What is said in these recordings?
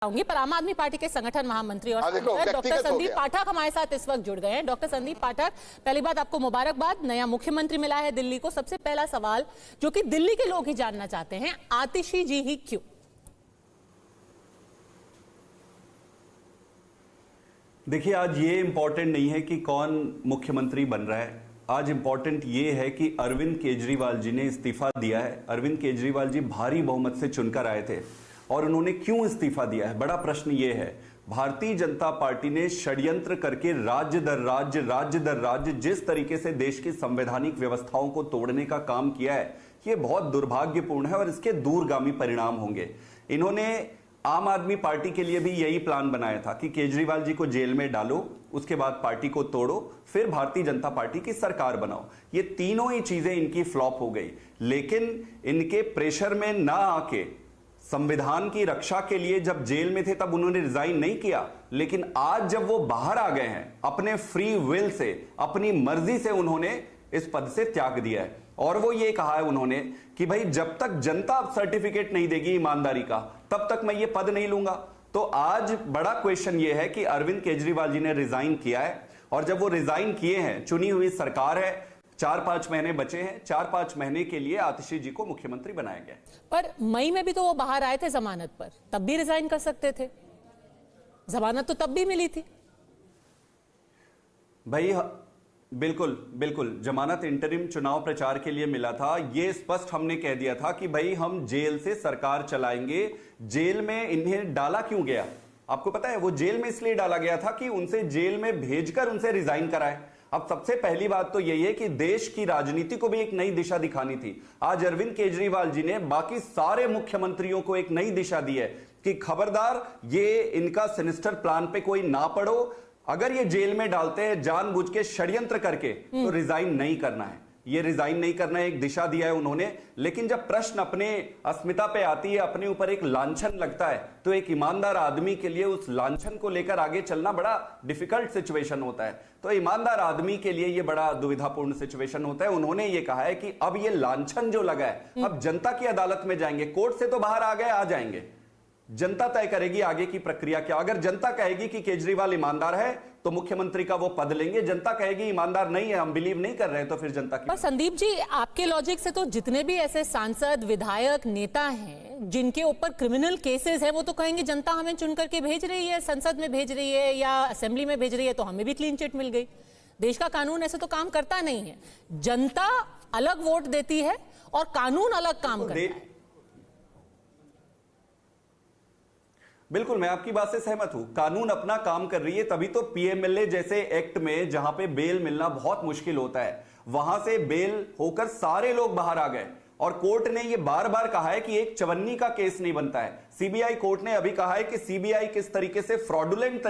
पर आम आदमी पार्टी के संगठन महामंत्री और डॉक्टर संदीप पाठक हमारे साथ इस वक्त जुड़ गए हैं। डॉक्टर संदीप पाठक, पहली बात आपको मुबारकबाद, नया मुख्यमंत्री मिला है दिल्ली को। सबसे पहला सवाल जो कि दिल्ली के लोग ही जानना चाहते हैं, आतिशी जी ही क्यों? देखिए, आज ये इंपॉर्टेंट नहीं है कि कौन मुख्यमंत्री बन रहा है। आज इंपॉर्टेंट ये है कि अरविंद केजरीवाल जी ने इस्तीफा दिया है। अरविंद केजरीवाल जी भारी बहुमत से चुनकर आए थे और उन्होंने क्यों इस्तीफा दिया है, बड़ा प्रश्न ये है। भारतीय जनता पार्टी ने षड्यंत्र करके राज्य दर राज्य जिस तरीके से देश की संवैधानिक व्यवस्थाओं को तोड़ने का काम किया है, ये बहुत दुर्भाग्यपूर्ण है और इसके दूरगामी परिणाम होंगे। इन्होंने आम आदमी पार्टी के लिए भी यही प्लान बनाया था कि केजरीवाल जी को जेल में डालो, उसके बाद पार्टी को तोड़ो, फिर भारतीय जनता पार्टी की सरकार बनाओ। ये तीनों ही चीजें इनकी फ्लॉप हो गई। लेकिन इनके प्रेशर में ना आके, संविधान की रक्षा के लिए जब जेल में थे तब उन्होंने रिजाइन नहीं किया, लेकिन आज जब वो बाहर आ गए हैं, अपने फ्री विल से, अपनी मर्जी से उन्होंने इस पद से त्याग दिया है। और वो ये कहा है उन्होंने कि भाई जब तक जनता सर्टिफिकेट नहीं देगी ईमानदारी का, तब तक मैं ये पद नहीं लूंगा। तो आज बड़ा क्वेश्चन ये है कि अरविंद केजरीवाल जी ने रिजाइन किया है, और जब वो रिजाइन किए हैं, चुनी हुई सरकार है, 4-5 महीने बचे हैं, 4-5 महीने के लिए आतिशी जी को मुख्यमंत्री बनाया गया। पर मई में भी तो वो बाहर आए थे जमानत पर, तब भी रिजाइन कर सकते थे, जमानत तो तब भी मिली थी। भाई बिल्कुल जमानत इंटरिम चुनाव प्रचार के लिए मिला था। ये स्पष्ट हमने कह दिया था कि भाई हम जेल से सरकार चलाएंगे। जेल में इन्हें डाला क्यों गया आपको पता है? वो जेल में इसलिए डाला गया था कि उनसे जेल में भेजकर उनसे रिजाइन कराए। अब सबसे पहली बात तो यही है कि देश की राजनीति को भी एक नई दिशा दिखानी थी। आज अरविंद केजरीवाल जी ने बाकी सारे मुख्यमंत्रियों को एक नई दिशा दी है कि खबरदार ये इनका सिनिस्टर प्लान पे कोई ना पड़ो। अगर ये जेल में डालते हैं जानबूझ के षड्यंत्र करके, तो रिजाइन नहीं करना है। ये रिजाइन नहीं करना है, एक दिशा दिया है उन्होंने। लेकिन जब प्रश्न अपने अस्मिता पे आती है, अपने ऊपर एक लांछन लगता है, तो एक ईमानदार आदमी के लिए उस लांछन को लेकर आगे चलना बड़ा डिफिकल्ट सिचुएशन होता है। तो ईमानदार आदमी के लिए ये बड़ा दुविधापूर्ण सिचुएशन होता है। उन्होंने ये कहा है कि अब ये लांछन जो लगा है, अब जनता की अदालत में जाएंगे। कोर्ट से तो बाहर आ गए, आ जाएंगे, जनता तय करेगी आगे की प्रक्रिया क्या। अगर जनता कहेगी कि केजरीवाल ईमानदार है तो मुख्यमंत्री का वो पद लेंगे, जनता कहेगी ईमानदार नहीं है, हम बिलीव नहीं कर रहे हैं, तो फिर जनता की। पर संदीप जी, आपके लॉजिक से तो जितने भी ऐसे सांसद, विधायक, नेता हैं जिनके ऊपर क्रिमिनल केसेस हैं, वो तो कहेंगे जनता हमें चुन करके भेज रही है, संसद में भेज रही है या असेंबली में भेज रही है, तो हमें भी क्लीन चिट मिल गई। देश का कानून ऐसे तो काम करता नहीं है। जनता अलग वोट देती है और कानून अलग काम करता है। बिल्कुल, मैं आपकी बात से सहमत हूं। कानून अपना काम कर रही है, तभी तो पीएमएलए जैसे एक्ट में, जहां पे बेल मिलना बहुत मुश्किल होता है, वहां से बेल होकर सारे लोग बाहर आ गए। और कोर्ट ने ये बार बार कहा है कि एक चवन्नी का केस नहीं बनता है। सीबीआई कोर्ट ने अभी कहा है कि सीबीआई किस तरीके से फ्रॉडुलेंट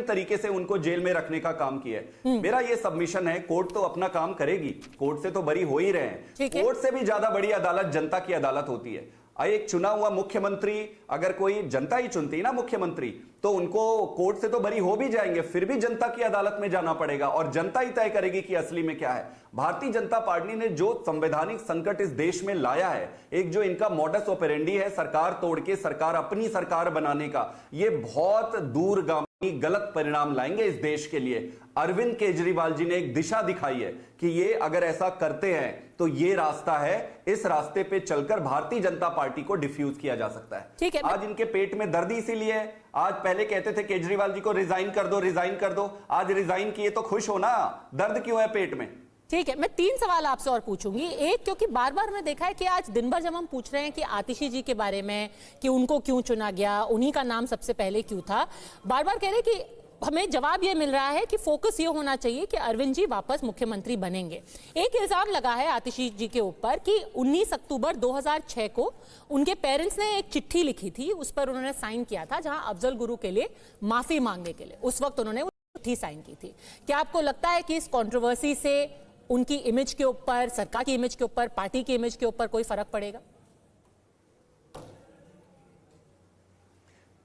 तरीके से उनको जेल में रखने का काम किया है। मेरा ये सबमिशन है, कोर्ट तो अपना काम करेगी, कोर्ट से तो बरी हो ही रहे हैं। कोर्ट से भी ज्यादा बड़ी अदालत जनता की अदालत होती है। एक चुना हुआ मुख्यमंत्री, अगर कोई जनता ही चुनती है ना मुख्यमंत्री, तो उनको कोर्ट से तो बरी हो भी जाएंगे, फिर भी जनता की अदालत में जाना पड़ेगा और जनता ही तय करेगी कि असली में क्या है। भारतीय जनता पार्टी ने जो संवैधानिक संकट इस देश में लाया है, एक जो इनका मॉडस ऑपरेंडी है सरकार तोड़ के सरकार अपनी सरकार बनाने का, ये बहुत दूरगामी गलत परिणाम लाएंगे इस देश के लिए। अरविंद केजरीवाल जी ने एक दिशा दिखाई है कि ये अगर ऐसा करते हैं तो ये रास्ता है, इस रास्ते पे चलकर भारतीय जनता पार्टी को डिफ्यूज किया जा सकता है। ठीक है, आज इनके पेट में दर्द इसीलिए है। आज पहले कहते थे केजरीवाल जी को रिजाइन कर दो, आज रिजाइन किए तो खुश हो ना, दर्द क्यों है पेट में? ठीक है, मैं 3 सवाल आपसे और पूछूंगी। एक, क्योंकि बार बार मैं देखा है कि आज दिन भर जब हम पूछ रहे हैं कि आतिशी जी के बारे में, कि उनको क्यों चुना गया, उन्हीं का नाम सबसे पहले क्यों था, बार बार कह रहे कि हमें जवाब ये मिल रहा है कि फोकस ये होना चाहिए कि अरविंद जी वापस मुख्यमंत्री बनेंगे। एक इल्जाम लगा है आतिशी जी के ऊपर कि 19 अक्टूबर 2006 को उनके पेरेंट्स ने एक चिट्ठी लिखी थी, उस पर उन्होंने साइन किया था, जहां अफजल गुरु के लिए माफी मांगने के लिए उस वक्त उन्होंने चिट्ठी साइन की थी। क्या आपको लगता है कि इस कंट्रोवर्सी से उनकी इमेज के ऊपर, सरकार की इमेज के ऊपर, पार्टी की इमेज के ऊपर कोई फर्क पड़ेगा?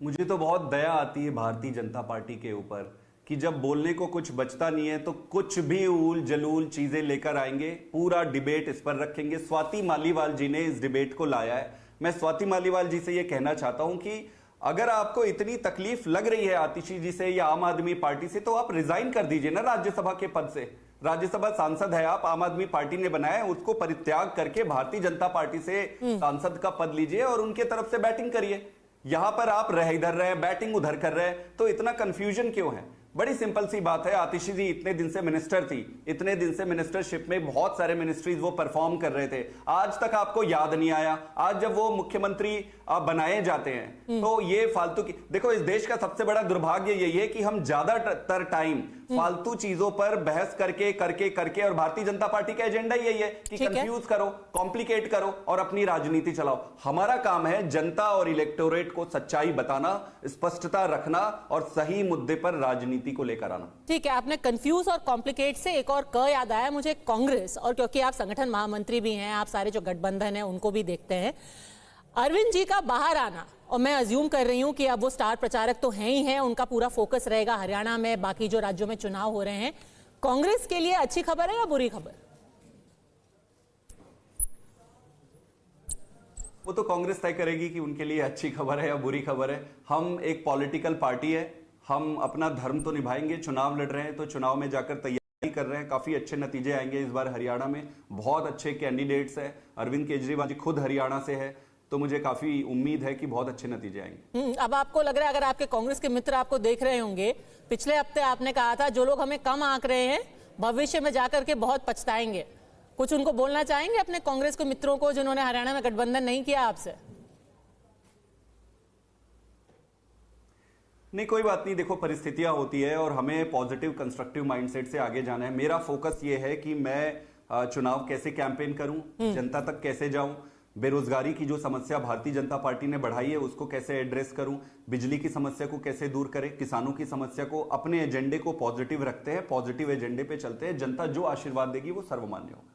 मुझे तो बहुत दया आती है भारतीय जनता पार्टी के ऊपर कि जब बोलने को कुछ बचता नहीं है तो कुछ भी ऊल जलूल चीजें लेकर आएंगे, पूरा डिबेट इस पर रखेंगे। स्वाति मालीवाल जी ने इस डिबेट को लाया है। मैं स्वाति मालीवाल जी से यह कहना चाहता हूं कि अगर आपको इतनी तकलीफ लग रही है आतिशी जी से या आम आदमी पार्टी से, तो आप रिजाइन कर दीजिए ना राज्यसभा के पद से। राज्यसभा सांसद है आप, आम आदमी पार्टी ने बनाया है, उसको परित्याग करके भारतीय जनता पार्टी से सांसद का पद लीजिए और उनके तरफ से बैटिंग करिए। यहां पर आप रह इधर रहे, बैटिंग उधर कर रहे, तो इतना कंफ्यूजन क्यों है? बड़ी सिंपल सी बात है, आतिशी जी इतने दिन से मिनिस्टर थी, इतने दिन से मिनिस्टरशिप में बहुत सारे मिनिस्ट्रीज वो परफॉर्म कर रहे थे, आज तक आपको याद नहीं आया। आज जब वो मुख्यमंत्री बनाए जाते हैं तो ये फालतू की, देखो इस देश का सबसे बड़ा दुर्भाग्य यही है कि हम ज्यादातर टाइम फालतू चीजों पर बहस करके करके करके, और भारतीय जनता पार्टी का एजेंडा यही है कि कंफ्यूज करो, कॉम्प्लिकेट करो और अपनी राजनीति चलाओ। हमारा काम है जनता और इलेक्टोरेट को सच्चाई बताना, स्पष्टता रखना और सही मुद्दे पर राजनीति को लेकर आना। ठीक है, आपने कंफ्यूज और कॉम्प्लिकेट से एक और क याद आया मुझे, कांग्रेस। और क्योंकि आप संगठन महामंत्री भी हैं, आप सारे जो गठबंधन है उनको भी देखते हैं, अरविंद जी का बाहर आना, और मैं अज्यूम कर रही हूं कि अब वो स्टार प्रचारक तो हैं ही हैं, उनका पूरा फोकस रहेगा हरियाणा में, बाकी जो राज्यों में चुनाव हो रहे हैं, कांग्रेस के लिए अच्छी खबर है या बुरी खबर? वो तो कांग्रेस तय करेगी कि उनके लिए अच्छी खबर है या बुरी खबर है। हम एक पॉलिटिकल पार्टी है, हम अपना धर्म तो निभाएंगे। चुनाव लड़ रहे हैं तो चुनाव में जाकर तैयारी कर रहे हैं, काफी अच्छे नतीजे आएंगे इस बार हरियाणा में, बहुत अच्छे कैंडिडेट्स हैं। अरविंद केजरीवाल जी खुद हरियाणा से है, तो मुझे काफी उम्मीद है कि बहुत अच्छे नतीजे आएंगे। अब आपको लग रहा है, अगर आपके कांग्रेस के मित्र आपको देख रहे होंगे, पिछले हफ्ते आपने कहा था जो लोग हमें कम आंक रहे हैं भविष्य में जाकर के बहुत पछताएंगे, कुछ उनको बोलना चाहेंगे अपने कांग्रेस के मित्रों को जिन्होंने हरियाणा में गठबंधन नहीं किया आपसे? नहीं, कोई बात नहीं, देखो परिस्थितियां होती है और हमें पॉजिटिव कंस्ट्रक्टिव माइंडसेट से आगे जाना है। मेरा फोकस ये है कि मैं चुनाव कैसे कैंपेन करूं, जनता तक कैसे जाऊं, बेरोजगारी की जो समस्या भारतीय जनता पार्टी ने बढ़ाई है उसको कैसे एड्रेस करूं, बिजली की समस्या को कैसे दूर करें, किसानों की समस्या को, अपने एजेंडे को पॉजिटिव रखते हैं, पॉजिटिव एजेंडे पे चलते हैं। जनता जो आशीर्वाद देगी वो सर्वमान्य होगा।